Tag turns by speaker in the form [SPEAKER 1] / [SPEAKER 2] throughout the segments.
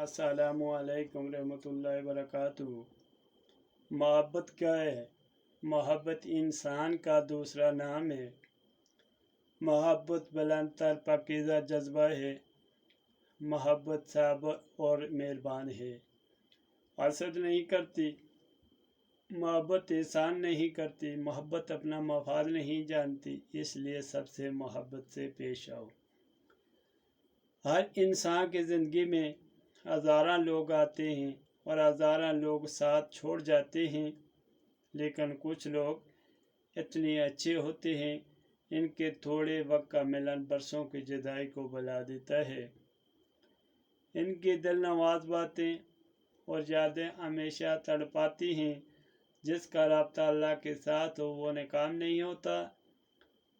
[SPEAKER 1] अस्सलामु अलैकुम रहमतुल्लाहि वबरकातुहू। मोहब्बत क्या है? मोहब्बत इंसान का दूसरा नाम है। मोहब्बत बुलंदतर पाकीज़ा जज्बा है। मोहब्बत सब्र और मेहरबान है। हसद नहीं करती, मोहब्बत एहसान नहीं करती, मोहब्बत अपना मफाद नहीं जानती, इसलिए सबसे मोहब्बत से पेश आओ। हर इंसान की ज़िंदगी में हज़ारा लोग आते हैं और हज़ारा लोग साथ छोड़ जाते हैं, लेकिन कुछ लोग इतने अच्छे होते हैं, इनके थोड़े वक्त का मिलन बरसों की जुदाई को बुला देता है। इनकी दिल नवाज बातें और यादें हमेशा तड़पाती हैं। जिसका राब्ता अल्लाह के साथ हो वो नाकाम नहीं होता।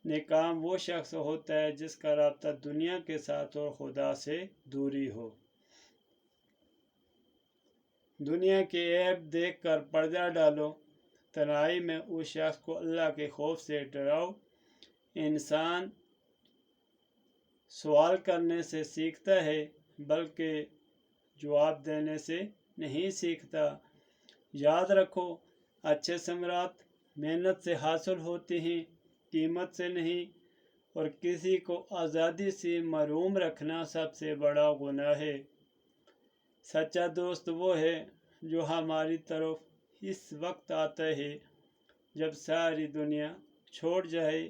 [SPEAKER 1] नाकाम वो शख्स होता है जिसका राब्ता दुनिया के साथ और खुदा से दूरी हो। दुनिया के ऐब देख कर पर्दा डालो, तन्हाई में उस शख्स को अल्लाह के खौफ से डराओ। इंसान सवाल करने से सीखता है, बल्कि जवाब देने से नहीं सीखता। याद रखो, अच्छे समरात मेहनत से हासिल होते हैं, कीमत से नहीं। और किसी को आज़ादी से महरूम रखना सबसे बड़ा गुनाह है। सच्चा दोस्त वो है जो हमारी तरफ इस वक्त आता है जब सारी दुनिया छोड़ जाए।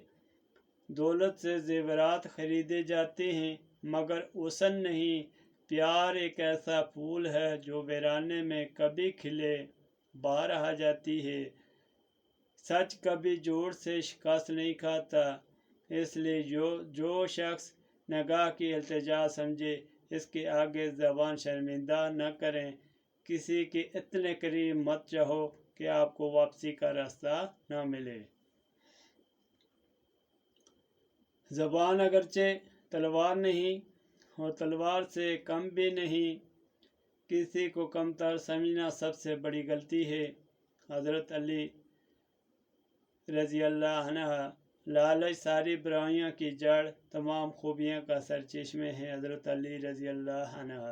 [SPEAKER 1] दौलत से ज़ेवरात खरीदे जाते हैं मगर हुस्न नहीं। प्यार एक ऐसा फूल है जो वीराने में कभी खिले बाहर आ जाती है। सच कभी जोर से शिकस्त नहीं खाता, इसलिए जो शख्स निगाह की इल्तिजा समझे, इसके आगे ज़बान शर्मिंदा न करें। किसी के इतने करीब मत चाहो कि आपको वापसी का रास्ता न मिले। ज़बान अगरचे तलवार नहीं और तलवार से कम भी नहीं। किसी को कमतर समझना सबसे बड़ी गलती है। हज़रत अली रज़ी अल्लाह अन्हु, लालच सारी बुराइयों की जड़, तमाम खूबियों का सरचश्मे है। हज़रत अली रज़ी अल्लाह अन्हु।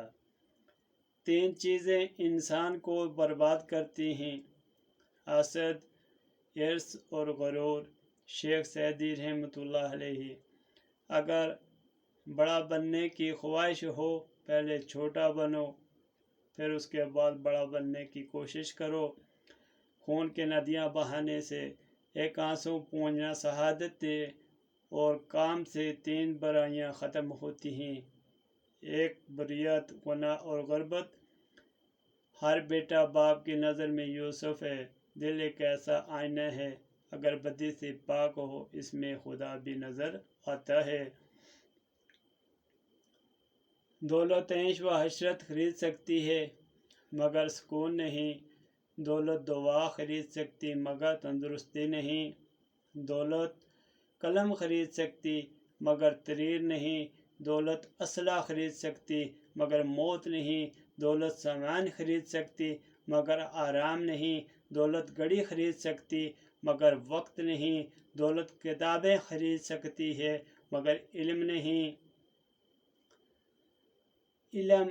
[SPEAKER 1] तीन चीज़ें इंसान को बर्बाद करती हैं: हसद, हिर्स और गुरूर। शेख सैदी रहमतुल्लाह अलैहि। अगर बड़ा बनने की ख्वाहिश हो, पहले छोटा बनो, फिर उसके बाद बड़ा बनने की कोशिश करो। खून के नदियाँ बहाने से एक आंसू पूंझना शहादत है, और काम से तीन बुराइयाँ ख़त्म होती हैं: एक बुरियत, गुनाह और गुर्बत। हर बेटा बाप की नज़र में यूसुफ है। दिल एक ऐसा आईना है, अगर बदी से पाक हो, इसमें खुदा भी नज़र आता है। दौलत ऐश व हशरत खरीद सकती है मगर सुकून नहीं। दौलत दुआ खरीद सकती मगर तंदुरुस्ती नहीं। दौलत कलम खरीद सकती मगर तरीर नहीं। दौलत असला खरीद सकती मगर मौत नहीं। दौलत सामान खरीद सकती मगर आराम नहीं। दौलत घड़ी खरीद सकती मगर वक्त नहीं। दौलत किताबें खरीद सकती है मगर इल्म नहीं। इल्म,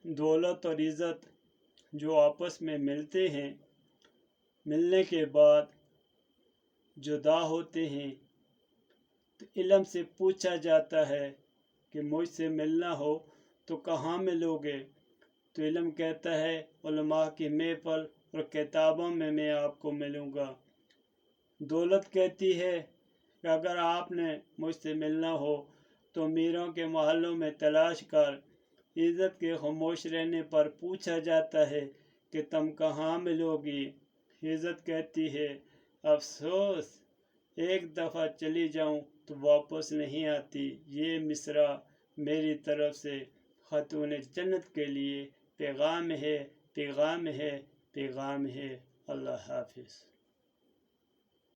[SPEAKER 1] दौलत और इज़्ज़त जो आपस में मिलते हैं, मिलने के बाद जुदा होते हैं, तो इल्म से पूछा जाता है कि मुझसे मिलना हो तो कहाँ मिलोगे? तो इल्म कहता है, उलमा की महफिल और किताबों में मैं आपको मिलूँगा। दौलत कहती है कि अगर आपने मुझसे मिलना हो तो मीरों के महलों में तलाश कर। इज़्ज़त के खामोश रहने पर पूछा जाता है कि तुम कहाँ मिलोगी? इज़्ज़त कहती है, अफसोस, एक दफ़ा चली जाऊँ तो वापस नहीं आती। ये मिसरा मेरी तरफ से खातून जन्नत के लिए पैगाम है, पैगाम है, पैगाम है। अल्लाह हाफिज़।